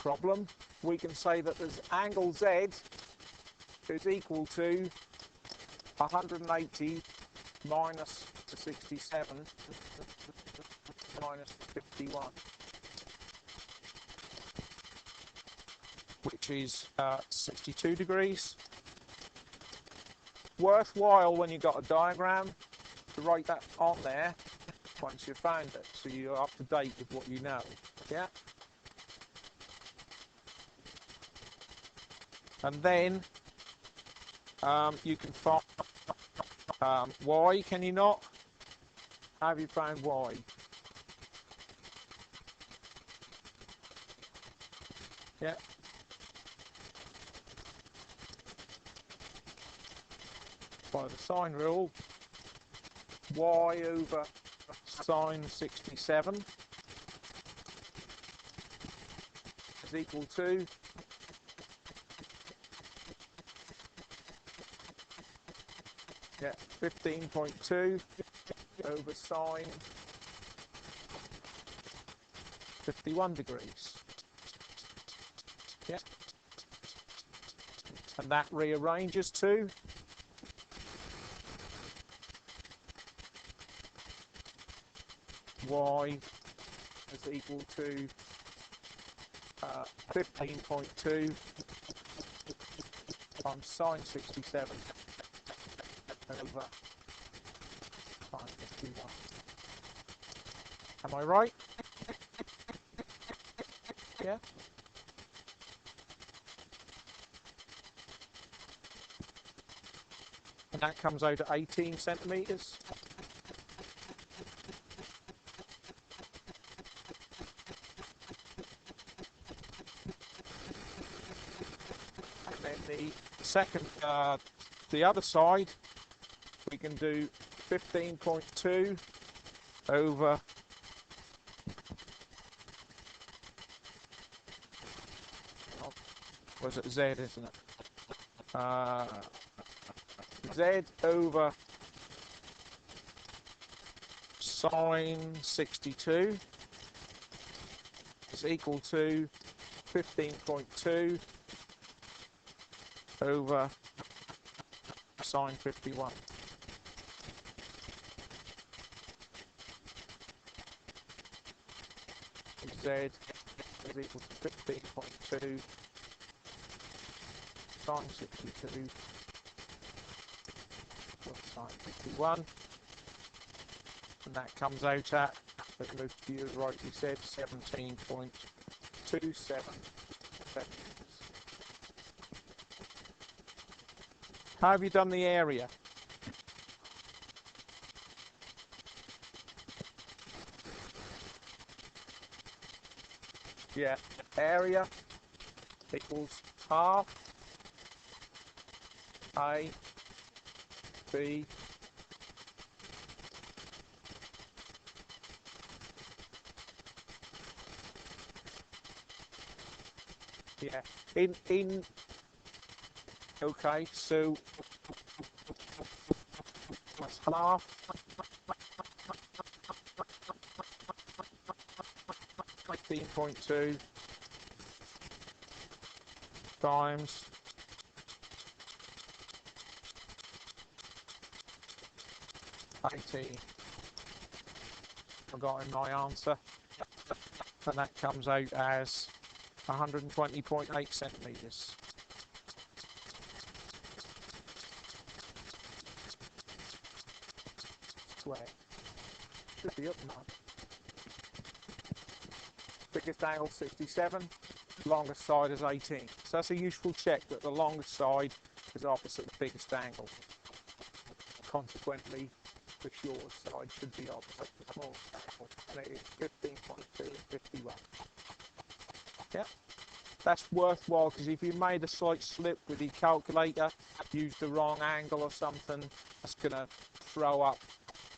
problem, we can say that there's angle Z is equal to 180 minus 67 minus 51, which is 62 degrees. Worthwhile when you've got a diagram to write that on there once you've found it, so you're up to date with what you know. Yeah. And then you can find y, can you not? Have you found y? Yeah. By the sine rule, y over sine 67 is equal to 15.2 over sine 51 degrees. Yeah. And that rearranges to y is equal to 15.2 times sine 67 over sine 51. Am I right? Yeah? And that comes out to 18 centimetres. And then the second, the other side, we can do 15.2 over was it Z, isn't it? Z over sine 62 is equal to 15.2 over sine 51. Z is equal to 15.2 sine 62 plus sine 51, and that comes out at, as you rightly said, 17.27 centimetres. How have you done the area? Yeah, area equals half A B yeah in okay, so that's half 15.2 times 18. Forgotten my answer, and that comes out as 120.8 centimetres. Square. Should be up now. Biggest angle 67, longest side is 18. So that's a useful check that the longest side is opposite the biggest angle. Consequently, the shortest side should be opposite the smallest angle. And it is 15.2 and 51. Yeah, that's worthwhile, because if you made a slight slip with your calculator, used the wrong angle or something, that's going to throw up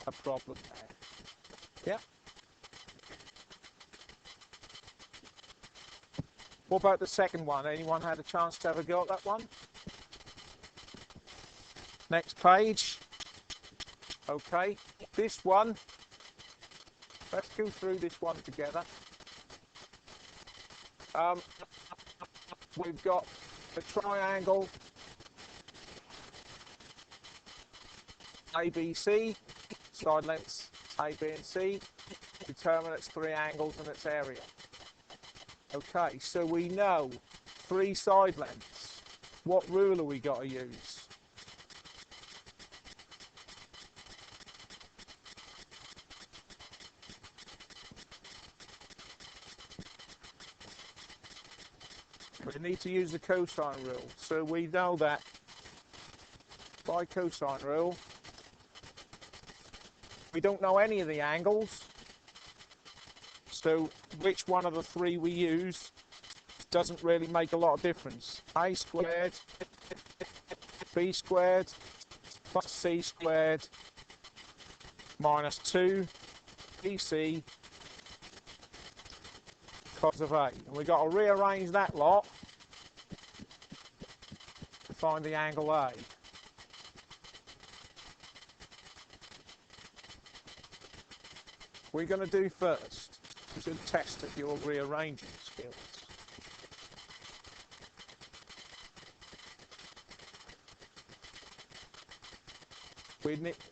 a problem there. Yeah. What about the second one? Anyone had a chance to have a go at that one? Next page. Okay, this one, let's go through this one together. We've got the triangle ABC, side lengths A, B and C, determine its three angles and its area. Okay, so we know three side lengths. What rule have we got to use? We need to use the cosine rule. So we know that by cosine rule, we don't know any of the angles. So which one of the three we use doesn't really make a lot of difference. A squared, B squared, plus C squared, minus 2 BC cos of A. And we've got to rearrange that lot to find the angle A. We're going to do first is a test of your rearranging skills.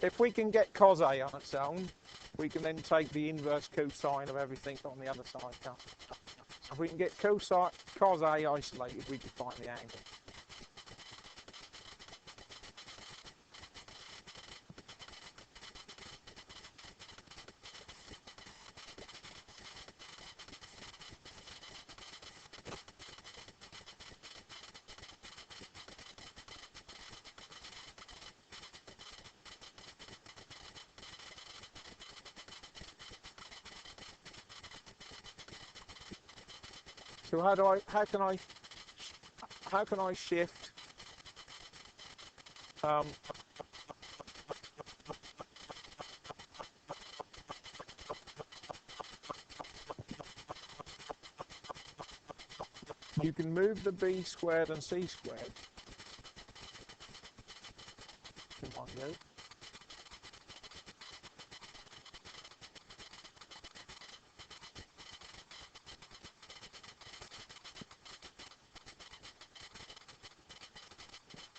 If we can get cos A on its own, we can then take the inverse cosine of everything on the other side. If we can get cos A isolated, we can find the angle. So how can I shift you can move the B squared and C squared. Come on, you.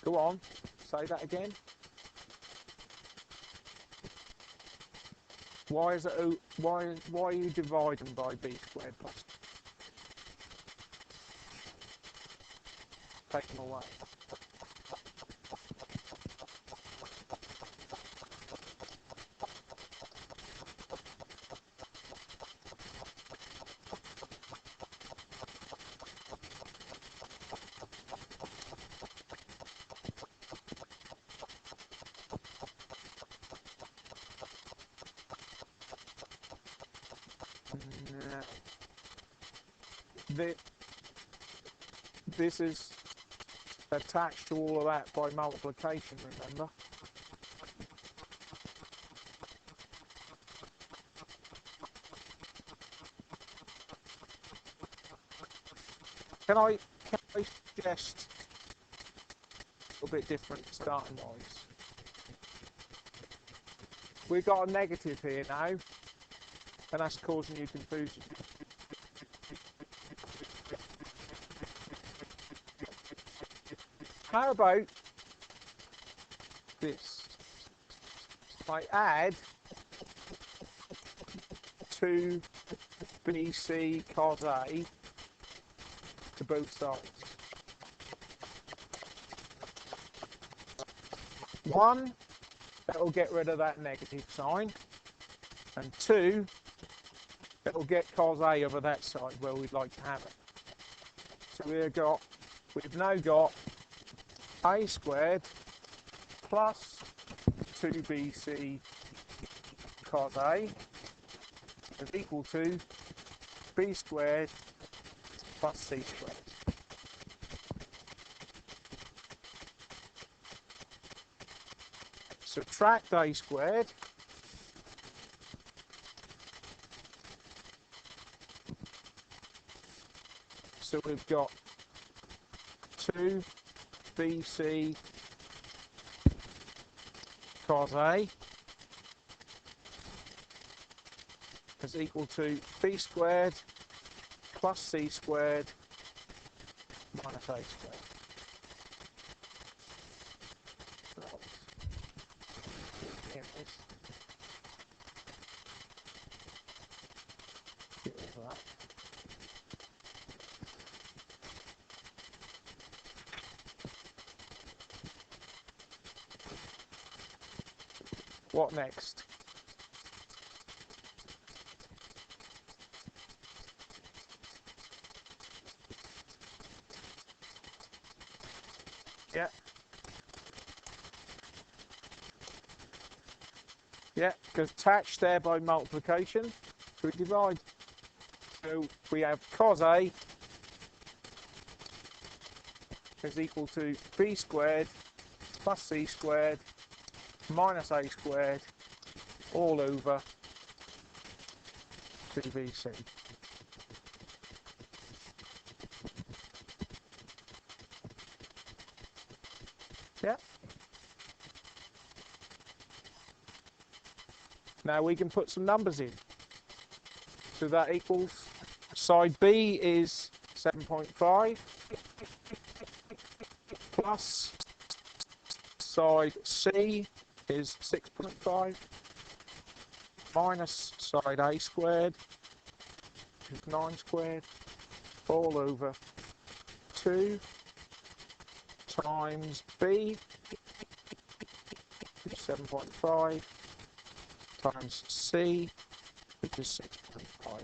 Go on, say that again. Why is it? Why are you dividing by B squared plus? Take them away. This is attached to all of that by multiplication, remember? Can I suggest a little bit different starting wise? We've got a negative here now, and that's causing you confusion. How about this? I add 2 BC cos A to both sides. 1, that will get rid of that negative sign, and 2, that will get cos A over that side where we'd like to have it. So we've now got A squared plus 2BC cos A is equal to B squared plus C squared. Subtract A squared. So we've got 2 BC cos A is equal to B squared plus c squared minus a squared. What next? Yeah. Yeah, because attached there by multiplication, so we divide. So we have cos A is equal to b squared plus c squared minus a squared all over 2bc. Yeah. Now we can put some numbers in. So that equals, side B is 7.5 plus side C is 6.5 minus side A squared is 9 squared all over 2 times B, which is 7.5, times C, which is 6.5.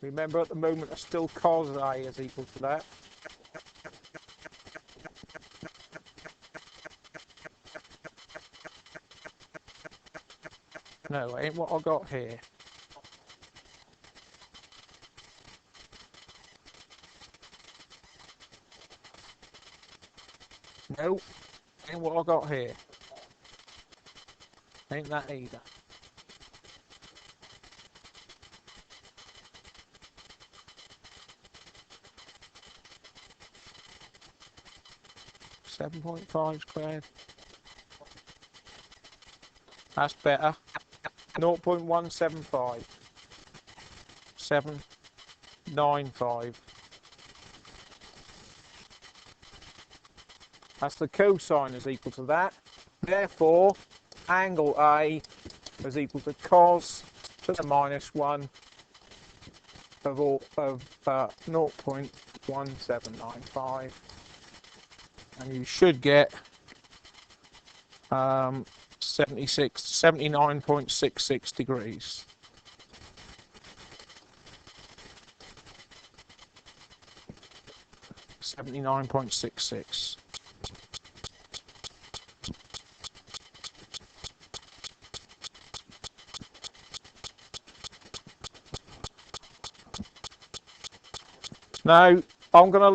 Remember, at the moment, I still cos A is equal to that. No, ain't what I got here. No, ain't what I got here. Ain't that either. .5 squared. That's better. 0.175. 795. That's the cosine is equal to that. Therefore, angle A is equal to cos to the minus 1 of 0.1795. And you should get 79.66 degrees. .66. Now I'm going to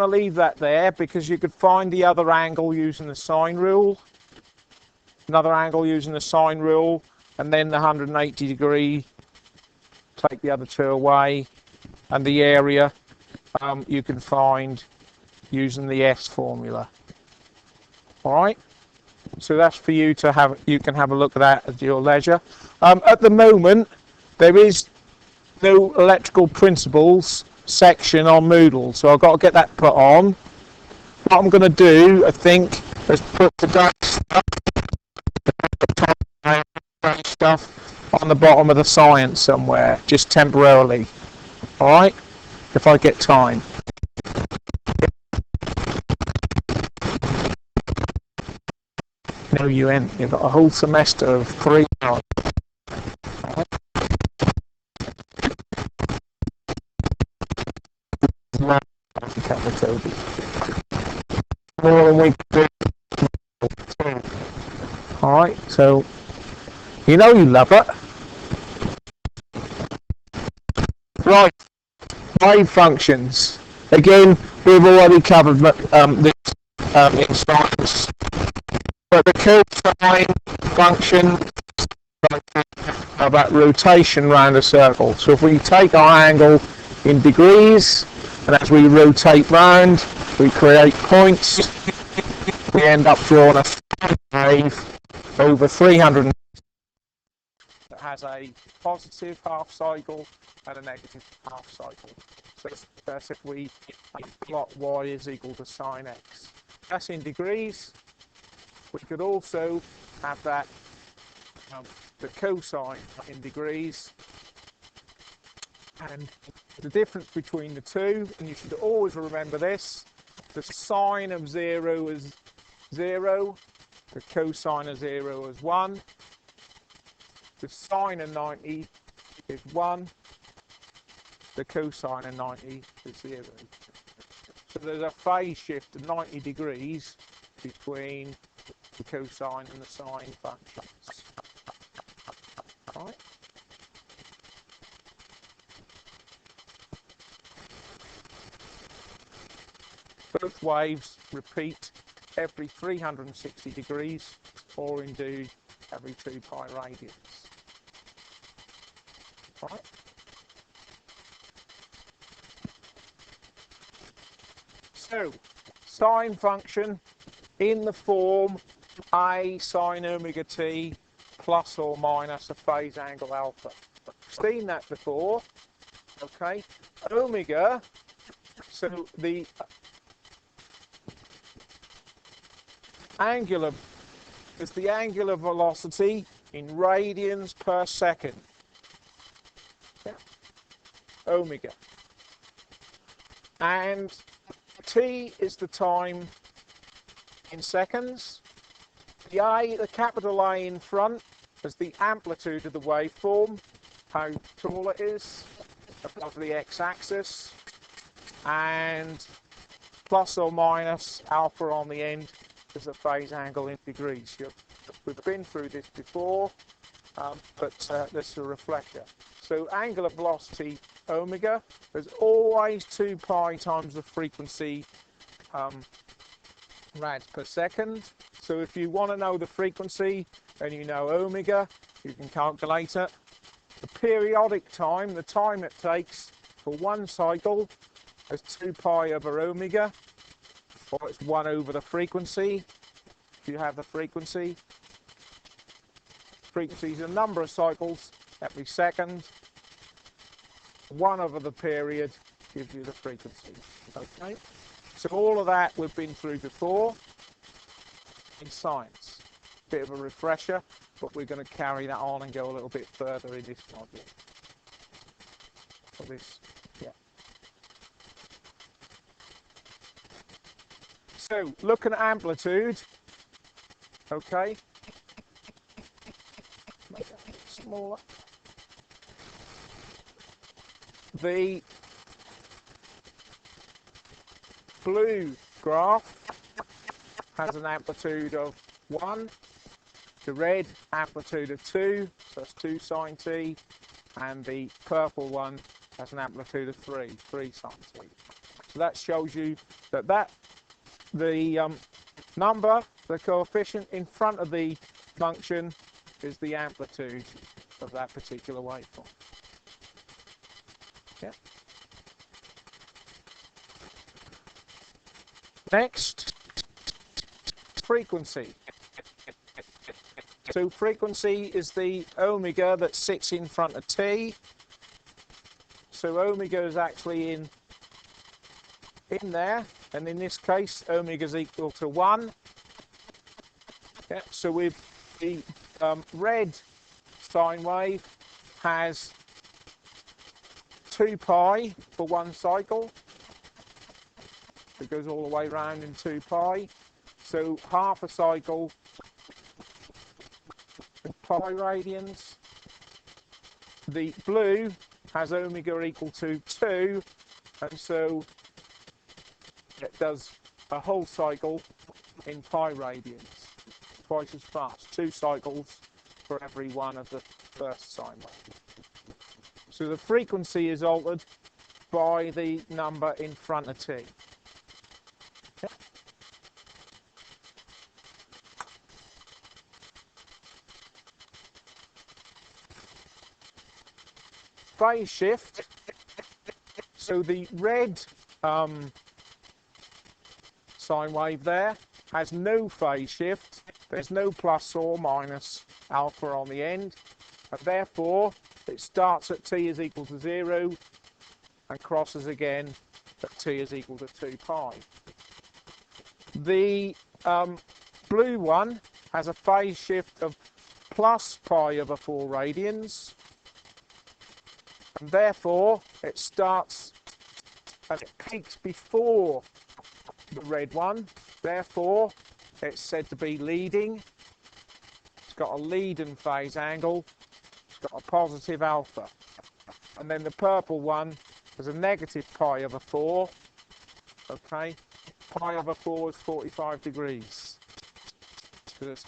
leave that there because you could find the other angle using the sine rule. Another angle using the sine rule, and then the 180 degree. Take the other two away, and the area you can find using the S formula. All right. So that's for you to have. You can have a look at that at your leisure. At the moment, there is no electrical principles section on Moodle, so I've got to get that put on. What I'm going to do, I think, is put today's stuff on the bottom of the science somewhere, just temporarily. All right, if I get time. No, you ain't. You've got a whole semester of 3 hours. More than we can do. Alright, so you know you love it. Right, wave functions. Again, we've already covered this in science. But the cosine function about rotation around a circle. So if we take our angle in degrees, And as we rotate round, we create points. We end up drawing a wave over 300 that has a positive half cycle and a negative half cycle. So that's if we plot y is equal to sine x. That's in degrees. We could also have that the cosine in degrees, and the difference between the two, and you should always remember this, the sine of 0 is 0, the cosine of 0 is 1, the sine of 90 is 1, the cosine of 90 is 0. So there's a phase shift of 90 degrees between the cosine and the sine functions. Right. Both waves repeat every 360 degrees, or indeed every 2 pi radians. Right. So, sine function in the form a sine omega t plus or minus a phase angle alpha. We've seen that before. Okay, omega. So the angular is the angular velocity in radians per second. Yeah. Omega. And t is the time in seconds. The capital A in front is the amplitude of the waveform, how tall it is above the x-axis, and plus or minus alpha on the end is the phase angle in degrees. We've been through this before, but this is a refresher. So angular velocity omega is always 2 pi times the frequency rads per second. So if you want to know the frequency and you know omega, you can calculate it. The periodic time, the time it takes for one cycle, is 2 pi over omega, or it's 1 over the frequency. If you have the frequency, is a number of cycles every second. 1 over the period gives you the frequency. Okay. So all of that we've been through before in science. Bit of a refresher, but we're going to carry that on and go a little bit further in this module. For this, yeah. So looking at amplitude, okay. Make that a bit smaller. The blue graph has an amplitude of 1, the red amplitude of 2, so that's 2 sine t, and the purple one has an amplitude of 3 sine t. So that shows you that the number, the coefficient in front of the function is the amplitude of that particular waveform. Yeah. Next, frequency. So frequency is the omega that sits in front of t. So omega is actually in there, and in this case omega is equal to 1. Yeah, so with the red sine wave has 2 pi for one cycle. It goes all the way around in 2 pi. So half a cycle in pi radians. The blue has omega equal to 2, and so it does a whole cycle in pi radians, twice as fast, 2 cycles for every one of the first sine wave. So the frequency is altered by the number in front of t. Okay. Phase shift. So the red sine wave there has no phase shift. There's no plus or minus alpha on the end, and therefore it starts at t is equal to 0 and crosses again at t is equal to 2 pi. The blue one has a phase shift of plus pi over 4 radians, and therefore it starts and it peaks before the red one. Therefore it's said to be leading. It's got a lead and phase angle. It's got a positive alpha. And then the purple one has a negative pi over 4. Okay, pi over 4 is 45 degrees. So it's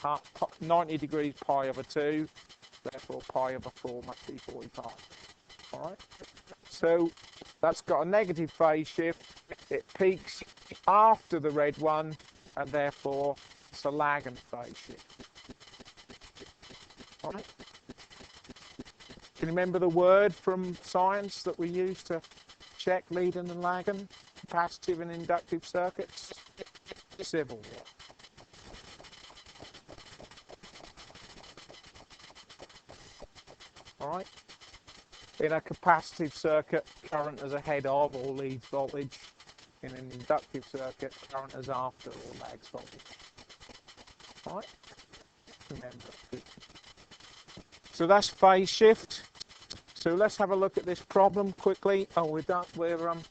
90 degrees pi over 2. Therefore pi over 4 must be 45. Alright, so that's got a negative phase shift. It peaks after the red one, and therefore it's a lag and phase shift. Alright. Can you remember the word from science that we use to check leading and lagging, capacitive and inductive circuits? Civil. Alright. In a capacitive circuit, current is ahead of or leads voltage. In an inductive circuit, current is after or lags voltage. Alright? Remember. So that's phase shift. So let's have a look at this problem quickly. Oh, we're done. We're run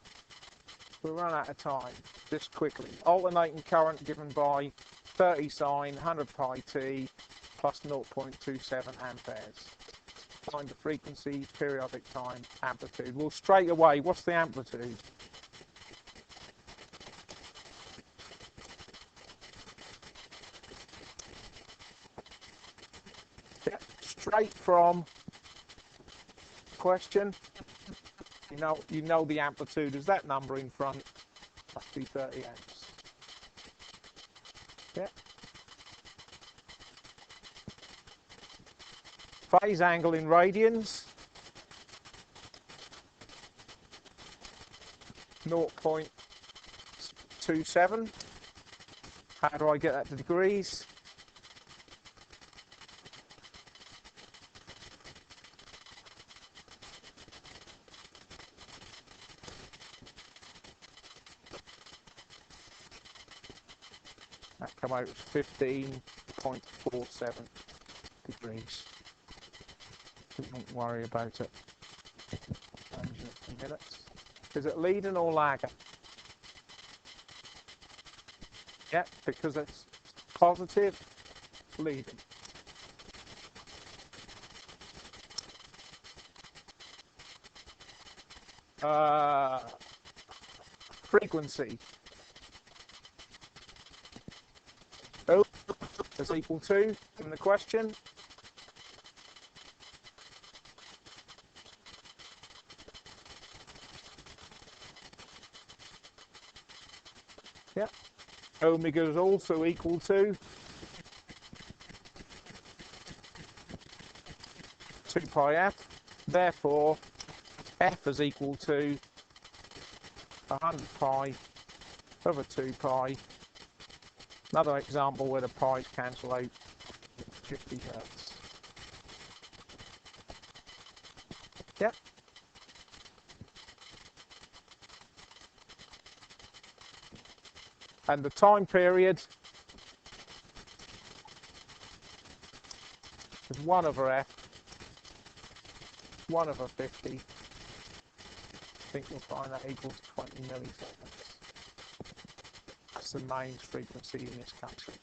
out of time. Just quickly. Alternating current given by 30 sine, 100 pi t, plus 0.27 amperes. Find the frequency, periodic time, amplitude. Well, straight away, what's the amplitude? Yeah, straight from question. You know the amplitude is that number in front. Must be 30 amps. Yeah. Phase angle in radians, 0.27. How do I get that to degrees? That come out as 15.47 degrees. Don't worry about it. Minutes. Is it leading or lagging? Yeah, because it's positive, leading. Frequency. O is equal to, in the question, yeah. Omega is also equal to 2 pi f. Therefore, f is equal to 100 pi over 2 pi. Another example where the pi's cancel out, 50 hertz. Yeah. And the time period is 1 over f, 1 over 50. I think we'll find that equals 20 milliseconds. That's the mains frequency in this calculation.